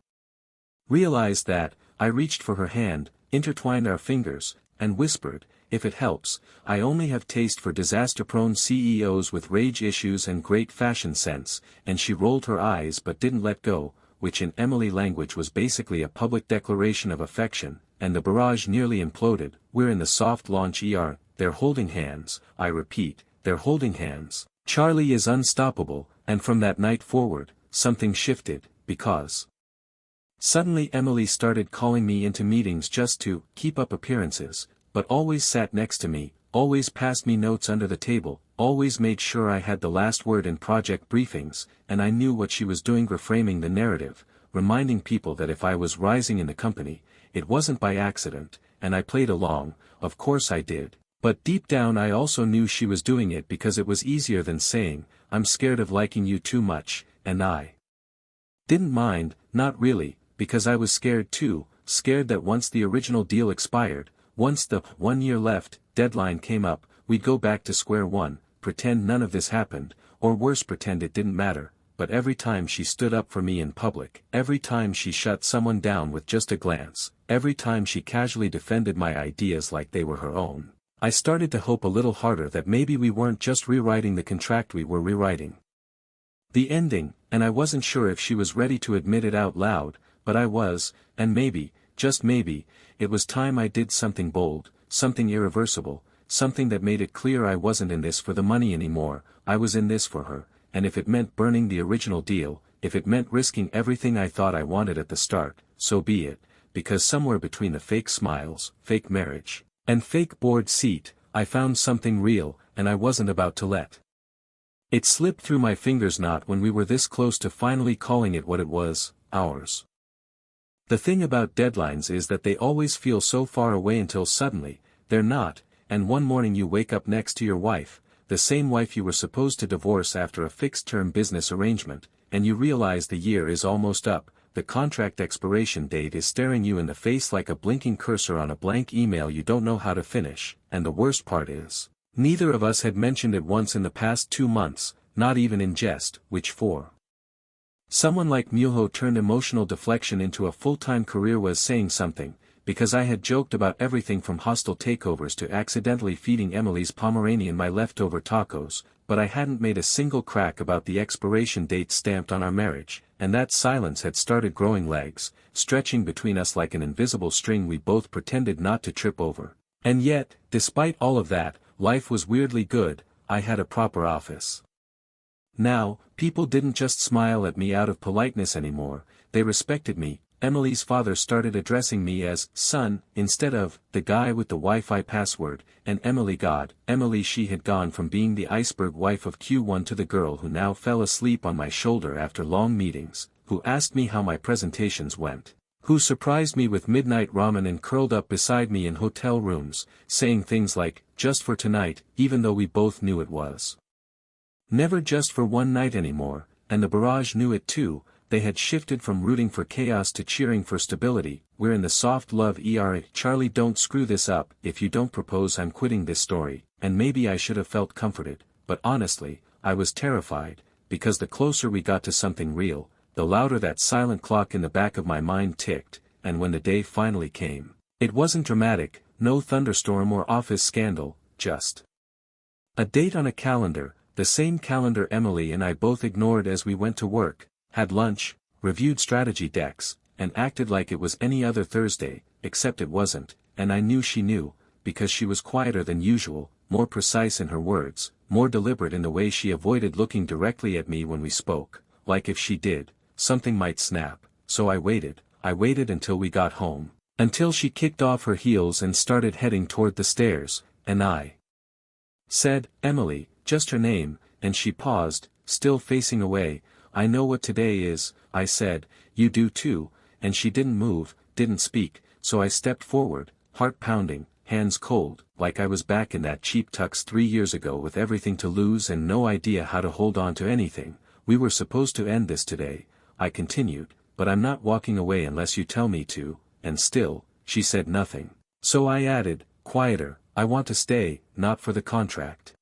realized that, I reached for her hand, intertwined our fingers, and whispered, "If it helps, I only have taste for disaster-prone CEOs with rage issues and great fashion sense," and she rolled her eyes but didn't let go, which in Emily language was basically a public declaration of affection, and the barrage nearly imploded. "We're in the soft launch ER, they're holding hands, I repeat, they're holding hands. Charlie is unstoppable," and from that night forward, something shifted, because suddenly Emily started calling me into meetings just to keep up appearances, but always sat next to me, always passed me notes under the table, always made sure I had the last word in project briefings, and I knew what she was doing, reframing the narrative, reminding people that if I was rising in the company, it wasn't by accident, and I played along, of course I did, but deep down I also knew she was doing it because it was easier than saying, "I'm scared of liking you too much," and I didn't mind, not really, because I was scared too, scared that once the original deal expired, once the 1 year left deadline came up, we'd go back to square one, pretend none of this happened, or worse, pretend it didn't matter. But every time she stood up for me in public, every time she shut someone down with just a glance, every time she casually defended my ideas like they were her own, I started to hope a little harder that maybe we weren't just rewriting the contract, we were rewriting the ending, and I wasn't sure if she was ready to admit it out loud, but I was, and maybe, just maybe, it was time I did something bold, something irreversible, something that made it clear I wasn't in this for the money anymore, I was in this for her, and if it meant burning the original deal, if it meant risking everything I thought I wanted at the start, so be it, because somewhere between the fake smiles, fake marriage, and fake board seat, I found something real, and I wasn't about to let It slipped through my fingers not when we were this close to finally calling it what it was, ours. The thing about deadlines is that they always feel so far away until suddenly, they're not, and one morning you wake up next to your wife, the same wife you were supposed to divorce after a fixed-term business arrangement, and you realize the year is almost up, the contract expiration date is staring you in the face like a blinking cursor on a blank email you don't know how to finish, and the worst part is, neither of us had mentioned it once in the past 2 months, not even in jest, which for someone like Mulho turned emotional deflection into a full-time career was saying something, because I had joked about everything from hostile takeovers to accidentally feeding Emily's Pomeranian my leftover tacos, but I hadn't made a single crack about the expiration date stamped on our marriage, and that silence had started growing legs, stretching between us like an invisible string we both pretended not to trip over. And yet, despite all of that, life was weirdly good. I had a proper office. Now, people didn't just smile at me out of politeness anymore, they respected me. Emily's father started addressing me as son, instead of the guy with the Wi-Fi password, and Emily she had gone from being the iceberg wife of Q1 to the girl who now fell asleep on my shoulder after long meetings, who asked me how my presentations went, who surprised me with midnight ramen and curled up beside me in hotel rooms, saying things like, just for tonight, even though we both knew it was never just for one night anymore, and the barrage knew it too. They had shifted from rooting for chaos to cheering for stability. We're in the soft love era. Charlie, don't screw this up. If you don't propose, I'm quitting this story. And maybe I should have felt comforted, but honestly, I was terrified, because the closer we got to something real, the louder that silent clock in the back of my mind ticked, and when the day finally came, it wasn't dramatic, no thunderstorm or office scandal, just a date on a calendar, the same calendar Emily and I both ignored as we went to work, had lunch, reviewed strategy decks, and acted like it was any other Thursday, except it wasn't, and I knew she knew, because she was quieter than usual, more precise in her words, more deliberate in the way she avoided looking directly at me when we spoke, like if she did, something might snap. So I waited until we got home, until she kicked off her heels and started heading toward the stairs, and I said, Emily, just her name, and she paused, still facing away. I know what today is, I said, you do too, and she didn't move, didn't speak, so I stepped forward, heart pounding, hands cold, like I was back in that cheap tux 3 years ago with everything to lose and no idea how to hold on to anything. We were supposed to end this today, I continued, but I'm not walking away unless you tell me to, and still, she said nothing. So I added, quieter, I want to stay, not for the contract.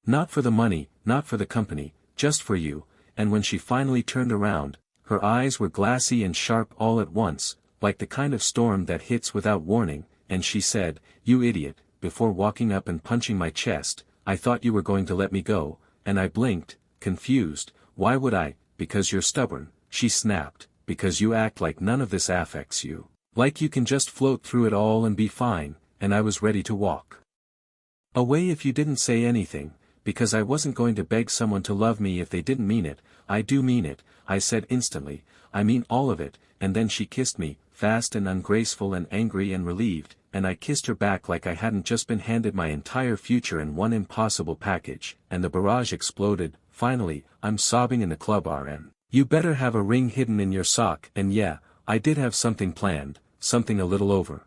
Not for the money, not for the company, just for you. And when she finally turned around, her eyes were glassy and sharp all at once, like the kind of storm that hits without warning, and she said, you idiot, before walking up and punching my chest, I thought you were going to let me go, and I blinked, confused. Why would I? Because you're stubborn, she snapped, because you act like none of this affects you, like you can just float through it all and be fine, and I was ready to walk away if you didn't say anything. Because I wasn't going to beg someone to love me if they didn't mean it. I do mean it, I said instantly, I mean all of it, and then she kissed me, fast and ungraceful and angry and relieved, and I kissed her back like I hadn't just been handed my entire future in one impossible package, and the barrage exploded. Finally, I'm sobbing in the club RN. You better have a ring hidden in your sock, and yeah, I did have something planned, something a little over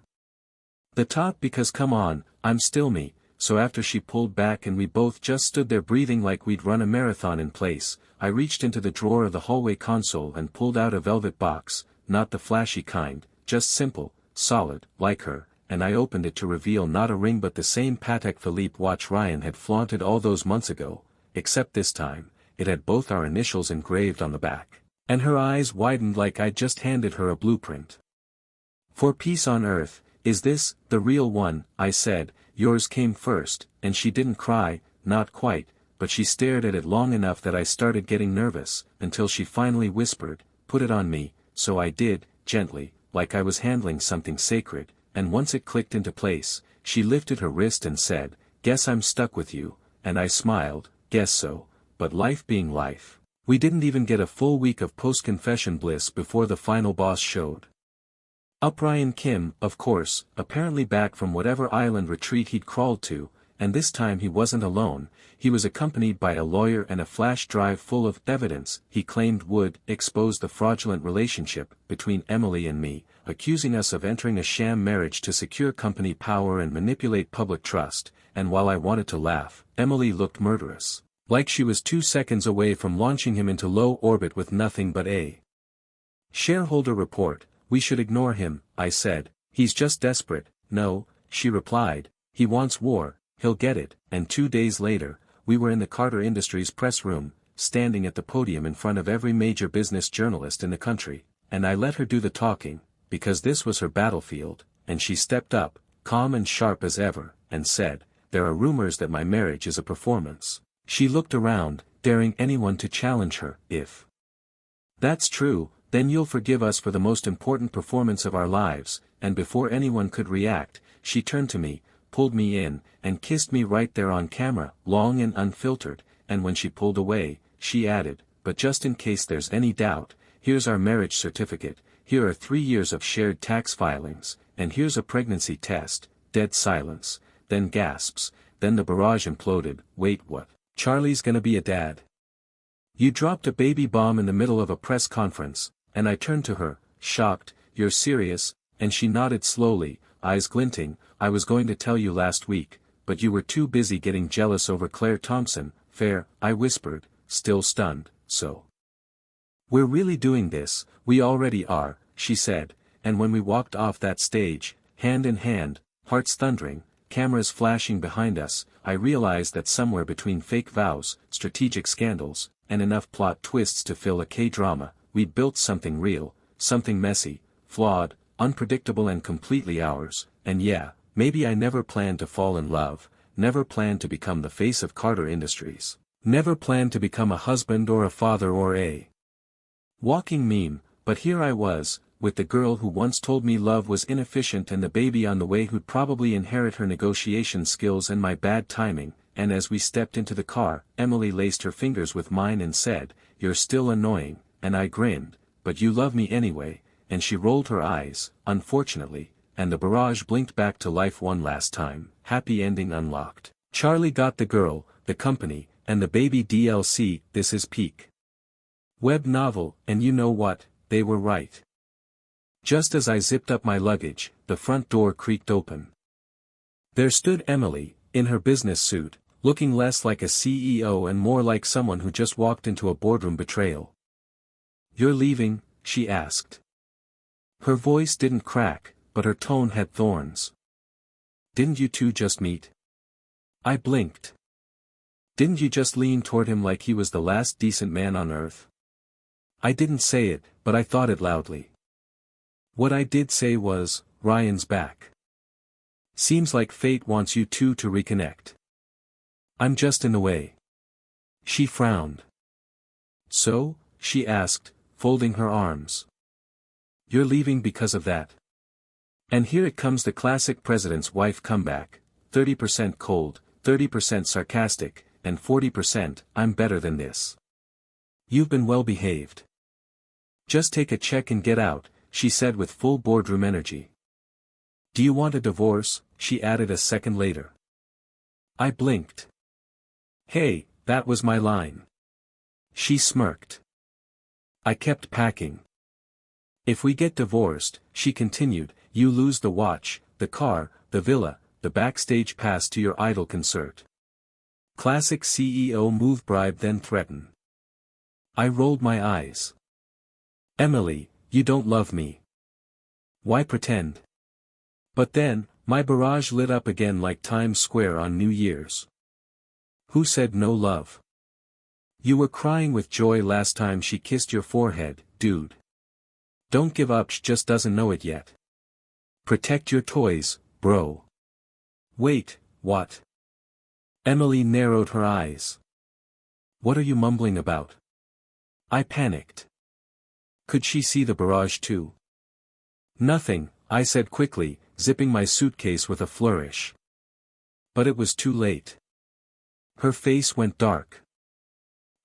the top because come on, I'm still me. So after she pulled back and we both just stood there breathing like we'd run a marathon in place, I reached into the drawer of the hallway console and pulled out a velvet box, not the flashy kind, just simple, solid, like her, and I opened it to reveal not a ring but the same Patek Philippe watch Ryan had flaunted all those months ago, except this time, it had both our initials engraved on the back, and her eyes widened like I'd just handed her a blueprint. For peace on earth, is this, the real one? I said. Yours came first, and she didn't cry, not quite, but she stared at it long enough that I started getting nervous, until she finally whispered, put it on me, so I did, gently, like I was handling something sacred, and once it clicked into place, she lifted her wrist and said, guess I'm stuck with you, and I smiled, guess so, but life being life, we didn't even get a full week of post-confession bliss before the final boss showed up. Ryan Kim, of course, apparently back from whatever island retreat he'd crawled to, and this time he wasn't alone. He was accompanied by a lawyer and a flash drive full of evidence he claimed would expose the fraudulent relationship between Emily and me, accusing us of entering a sham marriage to secure company power and manipulate public trust. And while I wanted to laugh, Emily looked murderous, like she was 2 seconds away from launching him into low orbit with nothing but a shareholder report. We should ignore him, I said. He's just desperate. No, she replied, he wants war, he'll get it. And 2 days later, we were in the Carter Industries press room, standing at the podium in front of every major business journalist in the country, and I let her do the talking, because this was her battlefield, and she stepped up, calm and sharp as ever, and said, there are rumors that my marriage is a performance. She looked around, daring anyone to challenge her. If that's true, then you'll forgive us for the most important performance of our lives. And before anyone could react, she turned to me, pulled me in, and kissed me right there on camera, long and unfiltered. And when she pulled away, she added, but just in case there's any doubt, here's our marriage certificate, here are 3 years of shared tax filings, and here's a pregnancy test. Dead silence, then gasps, then the barrage imploded. Wait, what? Charlie's gonna be a dad? You dropped a baby bomb in the middle of a press conference. And I turned to her, shocked. You're serious? And she nodded slowly, eyes glinting. I was going to tell you last week, but you were too busy getting jealous over Claire Thompson. Fair, I whispered, still stunned. So we're really doing this? We already are, she said. And when we walked off that stage, hand in hand, hearts thundering, cameras flashing behind us, I realized that somewhere between fake vows, strategic scandals, and enough plot twists to fill a K-drama, we'd built something real, something messy, flawed, unpredictable and completely ours. And yeah, maybe I never planned to fall in love, never planned to become the face of Carter Industries, never planned to become a husband or a father or a walking meme, but here I was, with the girl who once told me love was inefficient and the baby on the way who'd probably inherit her negotiation skills and my bad timing. And as we stepped into the car, Emily laced her fingers with mine and said, you're still annoying. And I grinned, but you love me anyway. And she rolled her eyes, unfortunately, and the barrage blinked back to life one last time. Happy ending unlocked. Charlie got the girl, the company, and the baby DLC. This is peak web novel, and you know what, they were right. Just as I zipped up my luggage, the front door creaked open. There stood Emily, in her business suit, looking less like a CEO and more like someone who just walked into a boardroom betrayal. You're leaving? She asked. Her voice didn't crack, but her tone had thorns. Didn't you two just meet? I blinked. Didn't you just lean toward him like he was the last decent man on earth? I didn't say it, but I thought it loudly. What I did say was, Ryan's back. Seems like fate wants you two to reconnect. I'm just in the way. She frowned. So? She asked, folding her arms. You're leaving because of that? And here it comes, the classic president's wife comeback, 30% cold, 30% sarcastic, and 40%, I'm better than this. You've been well behaved. Just take a check and get out, she said with full boardroom energy. Do you want a divorce? She added a second later. I blinked. Hey, that was my line. She smirked. I kept packing. If we get divorced, she continued, you lose the watch, the car, the villa, the backstage pass to your idol concert. Classic CEO move, bribe then threaten. I rolled my eyes. Emily, you don't love me. Why pretend? But then, my barrage lit up again like Times Square on New Year's. Who said no love? You were crying with joy last time she kissed your forehead, dude. Don't give up, she just doesn't know it yet. Protect your toys, bro. Wait, what? Emily narrowed her eyes. What are you mumbling about? I panicked. Could she see the barrage too? Nothing, I said quickly, zipping my suitcase with a flourish. But it was too late. Her face went dark.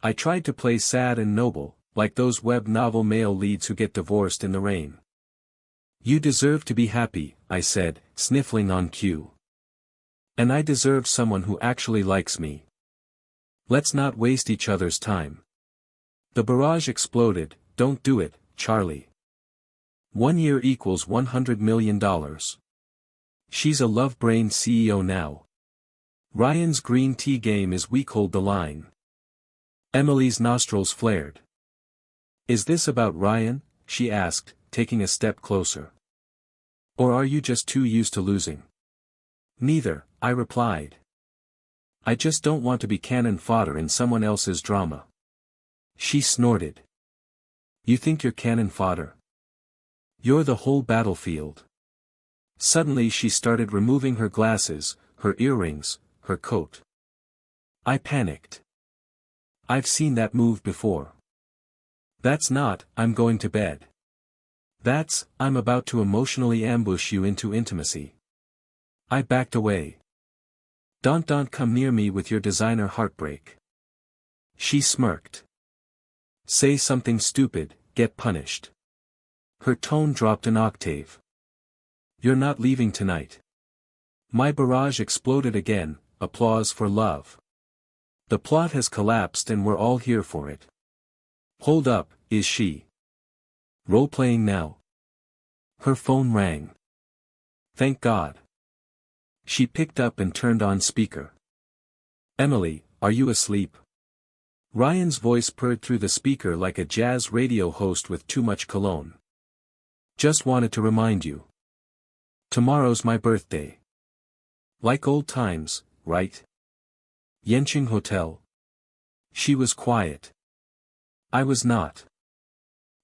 I tried to play sad and noble, like those web novel male leads who get divorced in the rain. You deserve to be happy, I said, sniffling on cue. And I deserve someone who actually likes me. Let's not waste each other's time. The barrage exploded. Don't do it, Charlie. 1 year equals $100 million. She's a love-brained CEO now. Ryan's green tea game is weak. Hold the line. Emily's nostrils flared. Is this about Ryan? She asked, taking a step closer. Or are you just too used to losing? Neither, I replied. I just don't want to be cannon fodder in someone else's drama. She snorted. You think you're cannon fodder? You're the whole battlefield. Suddenly she started removing her glasses, her earrings, her coat. I panicked. I've seen that move before. That's not, I'm going to bed. That's, I'm about to emotionally ambush you into intimacy. I backed away. Don't come near me with your designer heartbreak. She smirked. Say something stupid, get punished. Her tone dropped an octave. You're not leaving tonight. My barrage exploded again, applause for love. The plot has collapsed and we're all here for it. Hold up, is she role-playing now? Her phone rang. Thank God. She picked up and turned on speaker. Emily, are you asleep? Ryan's voice purred through the speaker like a jazz radio host with too much cologne. Just wanted to remind you. Tomorrow's my birthday. Like old times, right? Yenching Hotel. She was quiet. I was not.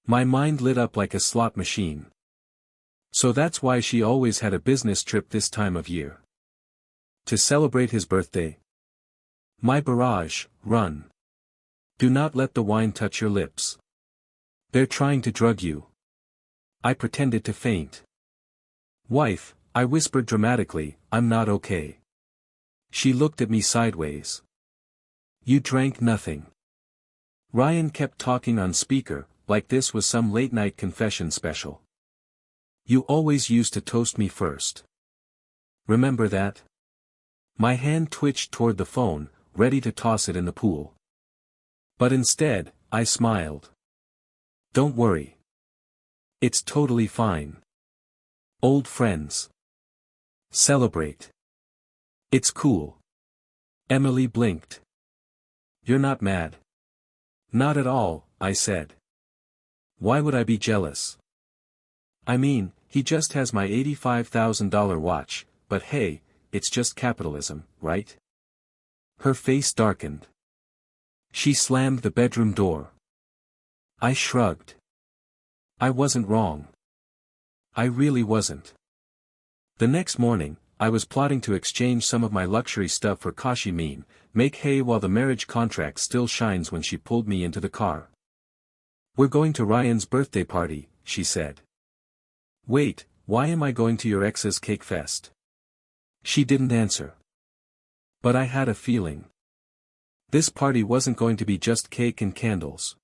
My mind lit up like a slot machine. So that's why she always had a business trip this time of year. To celebrate his birthday. My barrage, run. Do not let the wine touch your lips. They're trying to drug you. I pretended to faint. Wife, I whispered dramatically, I'm not okay. She looked at me sideways. You drank nothing. Ryan kept talking on speaker, like this was some late-night confession special. You always used to toast me first. Remember that? My hand twitched toward the phone, ready to toss it in the pool. But instead, I smiled. Don't worry. It's totally fine. Old friends. Celebrate. It's cool. Emily blinked. You're not mad. Not at all, I said. Why would I be jealous? I mean, he just has my $85,000 watch, but hey, it's just capitalism, right? Her face darkened. She slammed the bedroom door. I shrugged. I wasn't wrong. I really wasn't. The next morning, I was plotting to exchange some of my luxury stuff for Kashmir, make hay while the marriage contract still shines when she pulled me into the car. We're going to Ryan's birthday party, she said. Wait, why am I going to your ex's cake fest? She didn't answer. But I had a feeling. This party wasn't going to be just cake and candles.